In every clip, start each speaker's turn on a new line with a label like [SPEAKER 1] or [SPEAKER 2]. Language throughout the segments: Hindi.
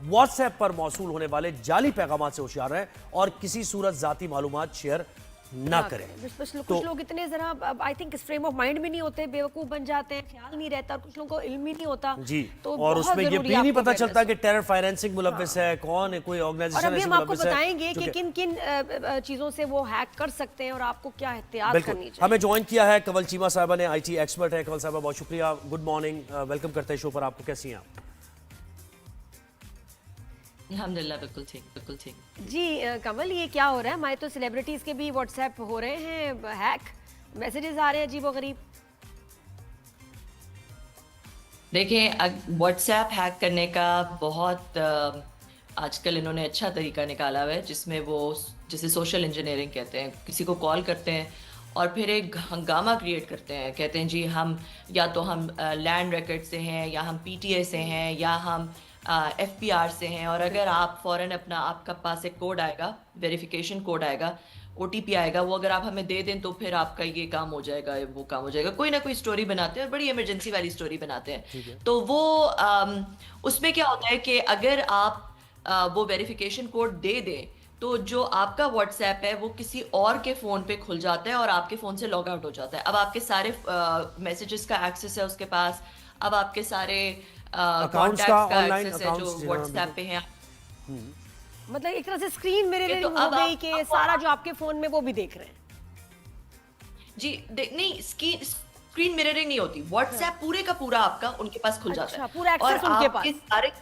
[SPEAKER 1] व्हाट्सएप पर मौसूल होने वाले जाली पैगाम से होशियार रहें और किसी सूरत जाती मालूमात शेयर ना करें।
[SPEAKER 2] कुछ लोग इतने जरा आई थिंक इस फ्रेम ऑफ माइंड में नहीं होते, बेवकूफ बन जाते हैं, ख्याल नहीं रहता, कुछ लोगों को इल्म ही नहीं होता
[SPEAKER 1] जी।
[SPEAKER 2] तो
[SPEAKER 1] और उसमें ये भी नहीं पता चलता कि टेरर फाइनेंसिंग मुलव्विस है, कौन है, कोई ऑर्गेनाइजेशन
[SPEAKER 2] और अभी हम आपको
[SPEAKER 1] मुलव्विस है।
[SPEAKER 2] बताएंगे कि किन किन चीजों से वो हैक कर सकते हैं और आपको क्या एहतियात करनी चाहिए।
[SPEAKER 1] हमें ज्वाइन किया है कंवल चीमा साहबा ने, आईटी एक्सपर्ट है। कंवल साहबा बहुत शुक्रिया, गुड मॉर्निंग, वेलकम करते हैं शो पर आपको। कैसी हैं आप?
[SPEAKER 3] अल्हम्दुलिल्लाह बिल्कुल ठीक
[SPEAKER 2] जी कमल, ये क्या हो रहा है? हमारे तो सेलिब्रिटीज के भी व्हाट्सएप हो रहे हैं हैक, मैसेजेस आ रहे हैं अजीबोगरीब।
[SPEAKER 3] देखिए, व्हाट्सएप हैक करने का बहुत आजकल इन्होंने अच्छा तरीका निकाला हुआ है, जिसमें वो जैसे सोशल इंजीनियरिंग कहते हैं, किसी को कॉल करते हैं और फिर एक हंगामा क्रिएट करते हैं। कहते हैं जी हम या तो हम लैंड रिकॉर्ड से हैं, या हम पीटीए से हैं, या हम एफपीआर से हैं, और अगर आप फौरन अपना आपका पास एक कोड आएगा, वेरिफिकेशन कोड आएगा, ओटीपी आएगा, वो अगर आप हमें दे दें तो फिर आपका ये काम हो जाएगा, वो काम हो जाएगा। कोई ना कोई स्टोरी बनाते हैं और बड़ी इमरजेंसी वाली स्टोरी बनाते हैं। तो वो उसमें क्या होता है कि अगर आप वो वेरिफिकेशन कोड दे दें तो जो आपका व्हाट्सएप है वो किसी और के फ़ोन पे खुल जाता है और आपके फ़ोन से लॉग आउट हो जाता है। अब आपके सारे मैसेजेस का एक्सेस है उसके पास, अब आपके सारे
[SPEAKER 1] अकाउंट्स
[SPEAKER 3] कॉन्टैक्ट्स का
[SPEAKER 1] ऑनलाइन
[SPEAKER 3] एक्सेस है जो व्हाट्सएप पे हैं।
[SPEAKER 2] मतलब एक तरह से स्क्रीन मिररिंग
[SPEAKER 3] तो
[SPEAKER 2] हो
[SPEAKER 3] अब
[SPEAKER 2] गई कि सारा जो आपके फोन में वो भी देख रहे हैं।
[SPEAKER 3] जी नहीं, स्क्रीन मिररिंग नहीं होती, व्हाट्सएप पूरे का पूरा आपका उनके पास खुल जाता है।
[SPEAKER 2] पूरा एक्सेस उनके पास।
[SPEAKER 3] सारे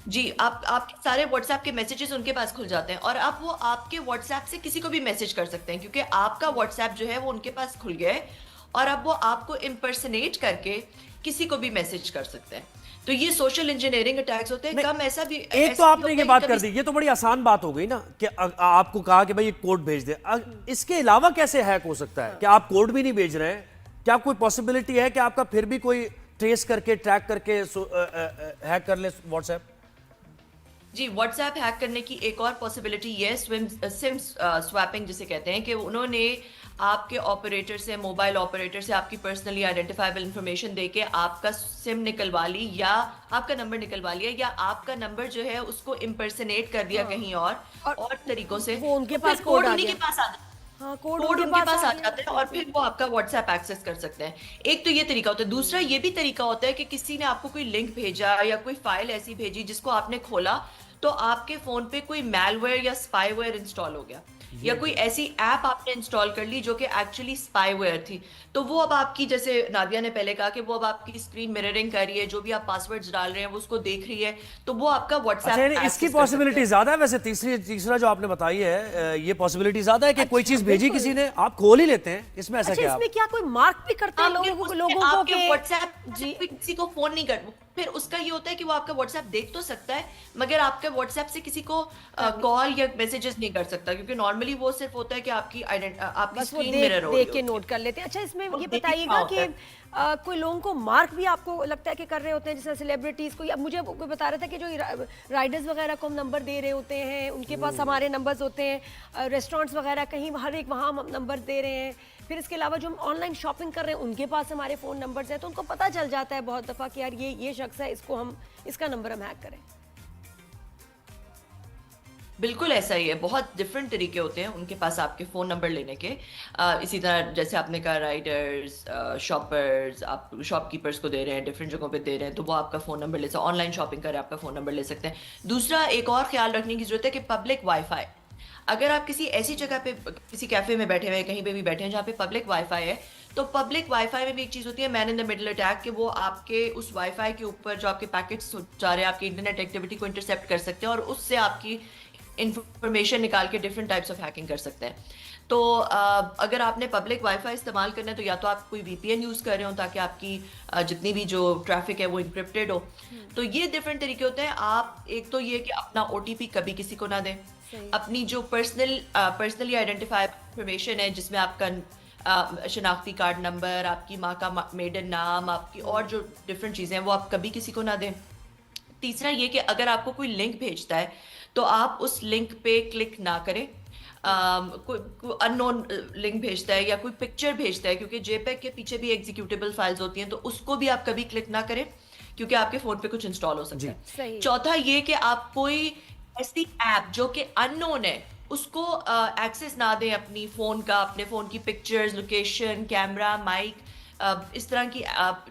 [SPEAKER 3] जी आपके सारे व्हाट्सएप के मैसेजेस उनके पास खुल जाते हैं और अब वो आपके व्हाट्सएप से किसी को भी मैसेज कर सकते हैं, क्योंकि आपका व्हाट्सएप जो है वो उनके पास खुल गया है और अब वो आपको इम्पर्सनेट करके किसी को भी मैसेज कर सकते हैं। तो ये सोशल इंजीनियरिंग अटैक्स होते हैं। कम ऐसा भी
[SPEAKER 1] एक तो आपने ये बात कर दी, ये तो बड़ी आसान बात हो गई ना कि आपको कहा कि भाई ये कोड भेज दे। इसके अलावा कैसे हैक हो सकता है? क्या आप कोड भी नहीं भेज रहे हैं? क्या कोई पॉसिबिलिटी है कि आपका फिर भी कोई ट्रेस करके ट्रैक करके हैक कर ले व्हाट्सएप?
[SPEAKER 3] जी, व्हाट्सएप हैक करने की एक और पॉसिबिलिटी ये है सिम स्वैपिंग जिसे कहते हैं, कि उन्होंने आपके ऑपरेटर से, मोबाइल ऑपरेटर से आपकी पर्सनली आइडेंटिफाइबल इंफॉर्मेशन देके आपका सिम निकलवा ली या आपका नंबर निकलवा लिया, या आपका नंबर जो है उसको इम्पर्सनेट कर दिया कहीं और तरीकों से।
[SPEAKER 2] वो उनके पास
[SPEAKER 3] कोड उन्हीं के पास आ जाता है।
[SPEAKER 2] हाँ,
[SPEAKER 3] कोड उनके पास आ जाता है और फिर वो आपका व्हाट्सएप एक्सेस कर सकते हैं। एक तो ये तरीका होता है। दूसरा ये भी तरीका होता है कि किसी ने आपको कोई लिंक भेजा या कोई फाइल ऐसी भेजी जिसको आपने खोला तो आपके फोन पे कोई मैलवेयर या स्पाईवेयर इंस्टॉल हो गया, या कोई ऐसी ऐप आपने इंस्टॉल कर ली जो कि एक्चुअली स्पाईवेयर थी। तो वो अब आपकी, जैसे नादिया ने पहले कहा कि वो अब आपकी स्क्रीन मिररिंग कर रही है, जो भी आप पासवर्ड्स डाल रहे हैं वो उसको देख रही है, तो वो आपका व्हाट्सएप
[SPEAKER 1] इसकी पॉसिबिलिटी ज्यादा है। वैसे तीसरा जो आपने बताई है, ये पॉसिबिलिटी ज्यादा है कि कोई चीज भेजी किसी ने, आप खोल ही लेते हैं। इसमें ऐसा क्या?
[SPEAKER 2] इसमें क्या कोई मार्क भी करते हैं लोगों को कि
[SPEAKER 3] व्हाट्सएप किसी को फोन नहीं कर, फिर उसका ये होता है कि वो आपका व्हाट्सएप देख तो सकता है मगर आपके व्हाट्सएप से किसी को कॉल या मैसेजेस नहीं कर सकता, क्योंकि नॉर्मली वो सिर्फ होता है कि आपकी स्क्रीन मिरर हो
[SPEAKER 2] देख के नोट कर लेते हैं। अच्छा, इसमें ये बताइएगा कि कोई लोगों को मार्क भी आपको लगता है कि कर रहे होते हैं, जैसे सेलिब्रिटीज को? अब मुझे कोई बता रहा था कि जो राइडर्स वगैरह को हम नंबर दे रहे होते हैं, उनके पास हमारे नंबर्स होते हैं, रेस्टोरेंट्स वगैरह कहीं हर एक वहाँ हम नंबर दे रहे हैं। फिर इसके अलावा जो हम ऑनलाइन शॉपिंग कर रहे हैं उनके पास हमारे फ़ोन नंबर्स हैं, तो उनको पता चल जाता है बहुत दफ़ा कि यार ये शख्स है, इसका नंबर हम हैक करें।
[SPEAKER 3] बिल्कुल ऐसा ही है। बहुत डिफरेंट तरीके होते हैं उनके पास आपके फ़ोन नंबर लेने के। इसी तरह जैसे आपने कहा राइडर्स, शॉपर्स, आप शॉपकीपर्स को दे रहे हैं, डिफरेंट जगहों पे दे रहे हैं, तो वो आपका फ़ोन नंबर ले सकते हैं। ऑनलाइन शॉपिंग करें, आपका फ़ोन नंबर ले सकते हैं। दूसरा एक और ख्याल रखने की ज़रूरत है कि पब्लिक वाईफाई, अगर आप किसी ऐसी जगह पे, किसी कैफे में बैठे हुए हैं, कहीं पे भी बैठे हैं जहाँ पे पब्लिक वाईफाई है, तो पब्लिक वाईफाई में भी एक चीज़ होती है man in the middle attack, कि वो आपके उस वाईफाई के ऊपर जो आपके पैकेट्स जा रहे हैं, आपकी इंटरनेट एक्टिविटी को इंटरसेप्ट कर सकते हैं और उससे आपकी इंफॉर्मेशन निकाल के डिफरेंट टाइप्स ऑफ हैकिंग कर सकते हैं। तो अगर आपने पब्लिक वाईफाई इस्तेमाल करना है तो या तो आप कोई वीपीएन यूज़ कर रहे हो ताकि आपकी जितनी भी जो ट्रैफिक है वो इंक्रिप्टेड हो। तो ये डिफरेंट तरीके होते हैं। आप एक तो ये कि अपना ओटीपी कभी किसी को ना दें, अपनी जो पर्सनली आइडेंटिफाई इंफॉर्मेशन है जिसमें आपका शनाख्ती कार्ड नंबर, आपकी माँ का मेडन नाम, आपकी और जो डिफरेंट चीज़ें हैं वो आप कभी किसी को ना दें। तीसरा ये कि अगर आपको कोई लिंक भेजता है तो आप उस लिंक पे क्लिक ना करें। कोई अननोन लिंक भेजता है या कोई पिक्चर भेजता है, क्योंकि जेपेग के पीछे भी एग्जीक्यूटेबल फाइल्स होती हैं, तो उसको भी आप कभी क्लिक ना करें, क्योंकि आपके फोन पे कुछ इंस्टॉल हो सकता
[SPEAKER 2] सही।
[SPEAKER 3] है। चौथा ये कि आप कोई ऐसी ऐप जो कि अननोन है उसको एक्सेस ना दें अपनी फोन का, अपने फोन की पिक्चर्स, लोकेशन, कैमरा, माइक, इस तरह की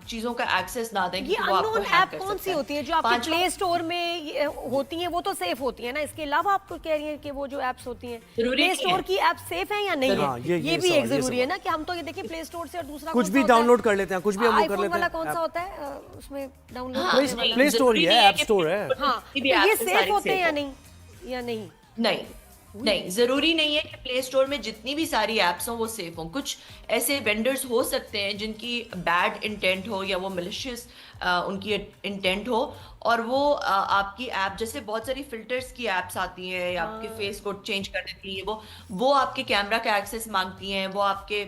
[SPEAKER 3] चीजों का एक्सेस ना दें
[SPEAKER 2] ये
[SPEAKER 3] क्योंकि वो आपको
[SPEAKER 2] अननोन
[SPEAKER 3] हैक
[SPEAKER 2] ऐप
[SPEAKER 3] कर
[SPEAKER 2] कौन
[SPEAKER 3] सकता
[SPEAKER 2] सी
[SPEAKER 3] है।
[SPEAKER 2] होती है जो आपके
[SPEAKER 3] पांचवा-
[SPEAKER 2] प्ले स्टोर में होती हैं? वो तो सेफ होती है ना, इसके अलावा आपको कह रही हैं कि वो जो ऐप्स होती हैं
[SPEAKER 3] जरूरी
[SPEAKER 2] प्ले
[SPEAKER 3] नहीं
[SPEAKER 2] स्टोर
[SPEAKER 3] है।
[SPEAKER 2] की ऐप सेफ है या नहीं
[SPEAKER 1] हाँ,
[SPEAKER 2] है?
[SPEAKER 1] ये
[SPEAKER 2] ये भी
[SPEAKER 1] सवाल,
[SPEAKER 2] एक
[SPEAKER 1] ये
[SPEAKER 2] जरूरी है
[SPEAKER 1] सवाल।
[SPEAKER 2] ना कि हम तो ये देखिए प्ले स्टोर से और दूसरा
[SPEAKER 1] कुछ
[SPEAKER 2] कौन
[SPEAKER 1] भी
[SPEAKER 2] सा होता है?
[SPEAKER 1] डाउनलोड कर लेते हैं, कुछ भी हम लोग कर
[SPEAKER 2] iPhone
[SPEAKER 1] लेते
[SPEAKER 2] वाला
[SPEAKER 1] हैं
[SPEAKER 2] कौन
[SPEAKER 1] ऐप।
[SPEAKER 2] सा होता है उसमें डाउनलोड
[SPEAKER 3] हाँ,
[SPEAKER 1] प्ले
[SPEAKER 2] करने वाला?
[SPEAKER 1] प्ले स्टोर ही
[SPEAKER 3] जरूरी
[SPEAKER 1] है,
[SPEAKER 3] नहीं
[SPEAKER 1] ऐप
[SPEAKER 3] कि
[SPEAKER 1] स्टोर है।
[SPEAKER 2] हाँ,
[SPEAKER 3] कोई
[SPEAKER 2] तो
[SPEAKER 3] भी ऐप
[SPEAKER 2] ये
[SPEAKER 3] से
[SPEAKER 2] सेफ
[SPEAKER 3] सारी
[SPEAKER 2] होते हैं
[SPEAKER 3] safe
[SPEAKER 2] या
[SPEAKER 3] हो।
[SPEAKER 2] नहीं, या नहीं?
[SPEAKER 3] नहीं नहीं, जरूरी नहीं है कि प्ले स्टोर में जितनी भी सारी एप्स हों वो सेफ हों। कुछ ऐसे वेंडर्स हो सकते हैं जिनकी बैड इंटेंट हो या वो मिलिशियस उनकी इंटेंट हो, और वो आपकी ऐप, जैसे बहुत सारी फिल्टर्स की एप्स आती हैं या आपके फेस को चेंज करने के लिए, वो आपके कैमरा का एक्सेस मांगती हैं, वो आपके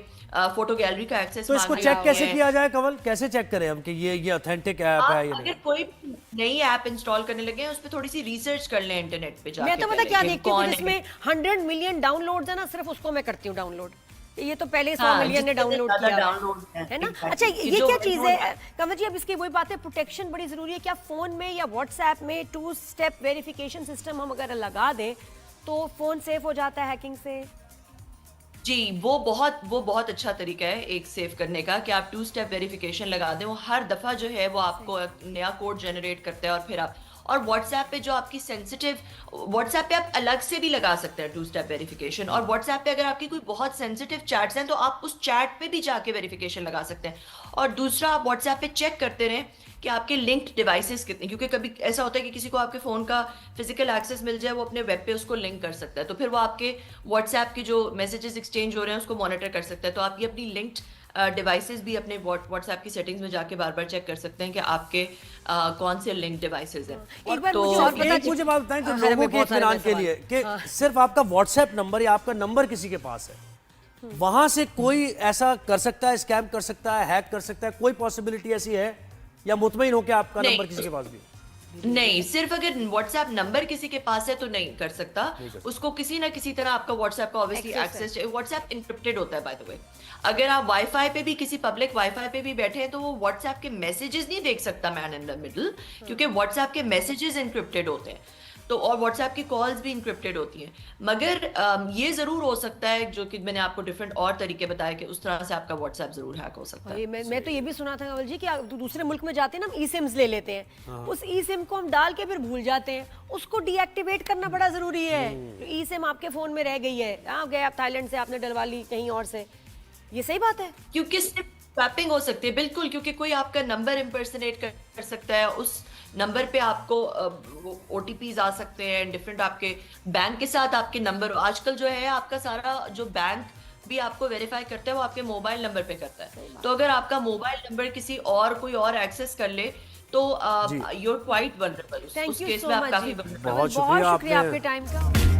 [SPEAKER 3] फोटो गैलरी का एक्सेस
[SPEAKER 1] तो इसको
[SPEAKER 3] मांगती
[SPEAKER 1] चेक
[SPEAKER 3] हैं।
[SPEAKER 1] कैसे किया जाए कवल, कैसे चेक करें हम कि ये ऑथेंटिक ऐप
[SPEAKER 3] आप
[SPEAKER 1] है या
[SPEAKER 3] अगर
[SPEAKER 1] नहीं?
[SPEAKER 3] कोई भी नई ऐप इंस्टॉल करने लगे हैं उस पर थोड़ी सी रिसर्च कर लें इंटरनेट पे जाके।
[SPEAKER 2] मैं तो पता
[SPEAKER 3] पहले
[SPEAKER 2] क्या
[SPEAKER 3] कि
[SPEAKER 2] देखती हूँ
[SPEAKER 3] कौन है।
[SPEAKER 2] जिसमें 100 मिलियन डाउनलोड्स है ना, सिर्फ उसको मैं करती हूँ डाउनलोड। ये तो पहले 100
[SPEAKER 3] हाँ,
[SPEAKER 2] मिलियन ने
[SPEAKER 3] जितने
[SPEAKER 2] डाउनलोड
[SPEAKER 3] ज्यादा
[SPEAKER 2] किया
[SPEAKER 3] downloads हैं,
[SPEAKER 2] है ना?
[SPEAKER 3] exactly।
[SPEAKER 2] अच्छा,
[SPEAKER 3] कि
[SPEAKER 2] ये
[SPEAKER 3] जो
[SPEAKER 2] क्या चीज है
[SPEAKER 3] download-
[SPEAKER 2] कमल जी? अब इसकी वही बात है, प्रोटेक्शन बड़ी जरूरी है। क्या फोन में या व्हाट्सएप में 2 स्टेप वेरिफिकेशन सिस्टम हम अगर लगा दें तो फोन सेफ हो जाता है हैकिंग से?
[SPEAKER 3] जी, वो बहुत अच्छा तरीका है एक सेव करने का कि आप 2 स्टेप वेरिफिकेशन लगा दें। वो हर दफा जो है वो आपको एक नया कोड जनरेट करता है, और फिर आप, और व्हाट्सएप पे जो आपकी सेंसिटिव, व्हाट्सएप पे आप अलग से भी लगा सकते हैं 2 स्टेप वेरिफिकेशन, और व्हाट्सएप पे अगर आपकी कोई बहुत सेंसिटिव चैट्स हैं तो आप उस चैट पे भी जाके वेरिफिकेशन लगा सकते हैं। और दूसरा, आप व्हाट्सएप पे चेक करते रहें कि आपके लिंक्ड डिवाइसेस कितने, क्योंकि कभी ऐसा होता है कि किसी को आपके फोन का फिजिकल एक्सेस मिल जाए, वो अपने वेब पे उसको लिंक कर सकता है, तो फिर वो आपके व्हाट्सएप के जो मैसेजेस एक्सचेंज हो रहे हैं उसको मॉनिटर कर सकता है। तो आप ये अपनी लिंक्ड डिवाइसेस भी अपने व्हाट्सएप की सेटिंग्स में जाके बार बार चेक कर सकते हैं कि आपके कौन से लिंक डिवाइसेस हैं।
[SPEAKER 2] एक बार
[SPEAKER 3] तो
[SPEAKER 2] मुझे और पता
[SPEAKER 1] एक मुझे बात बताएं कि
[SPEAKER 2] हाँ,
[SPEAKER 1] लोगों
[SPEAKER 2] हमें
[SPEAKER 1] के
[SPEAKER 2] बहुत सारे
[SPEAKER 1] इत्मीनान के
[SPEAKER 2] सवाल।
[SPEAKER 1] लिए कि सिर्फ आपका व्हाट्सएप नंबर या आपका नंबर किसी के पास है, वहां से कोई ऐसा कर सकता है, स्कैम कर सकता है, हैक कर सकता है, कोई पॉसिबिलिटी ऐसी है, या मुतमईन हो कि आपका
[SPEAKER 3] नहीं।
[SPEAKER 1] नंबर किसी के पास भी?
[SPEAKER 3] नहीं, सिर्फ अगर व्हाट्सएप नंबर किसी के पास है तो नहीं कर सकता। उसको किसी ना किसी तरह आपका व्हाट्सएप का ऑब्वियसली एक्सेस चाहिए। व्हाट्सएप इंक्रिप्टेड होता है बाय द वे। अगर आप वाईफाई पे भी, किसी पब्लिक वाईफाई पे भी बैठे हैं तो वो व्हाट्सएप के मैसेजेस नहीं देख सकता मैन इन द मिडल, क्योंकि व्हाट्सएप के मैसेजेस इंक्रिप्टेड होते हैं। तो और व्हाट्सएप की कॉल्स भी इंक्रिप्टेड होती हैं। मगर ये जरूर हो सकता है, जो कि मैंने आपको डिफरेंट और तरीके बताए, कि उस तरह से आपका व्हाट्सएप जरूर हैक हो सकता है।
[SPEAKER 2] ये मैं तो ये भी सुना था कमल जी कि दूसरे मुल्क में जाते हैं ना, हम ई सिम्स ले लेते हैं, उस ई सिम को हम डाल के फिर भूल जाते हैं, उसको डीएक्टिवेट करना बड़ा जरूरी है। ई सिम आपके फोन में रह गई है, आप गए, आप थाईलैंड से आपने डलवा ली कहीं और से, ये सही बात है?
[SPEAKER 3] क्योंकि स्वैपिंग हो सकती है, बिल्कुल, क्योंकि कोई आपका नंबर इम्पर्सनेट कर सकता है, उस नंबर पे आपको ओटीपीज आ सकते हैं डिफरेंट, आपके बैंक के साथ आपके नंबर, आजकल जो है आपका सारा जो बैंक भी आपको वेरीफाई करता है वो आपके मोबाइल नंबर पे करता है। तो अगर आपका मोबाइल नंबर किसी और कोई और एक्सेस कर ले तो you are quite vulnerable.
[SPEAKER 2] Thank
[SPEAKER 3] उस
[SPEAKER 2] यू
[SPEAKER 3] केस
[SPEAKER 2] सो
[SPEAKER 3] में आप
[SPEAKER 2] मच
[SPEAKER 3] काफी
[SPEAKER 2] जी।
[SPEAKER 3] vulnerable
[SPEAKER 1] बहुत
[SPEAKER 2] बहुत शुक्रिया
[SPEAKER 1] आपने-
[SPEAKER 2] आपके टाइम का।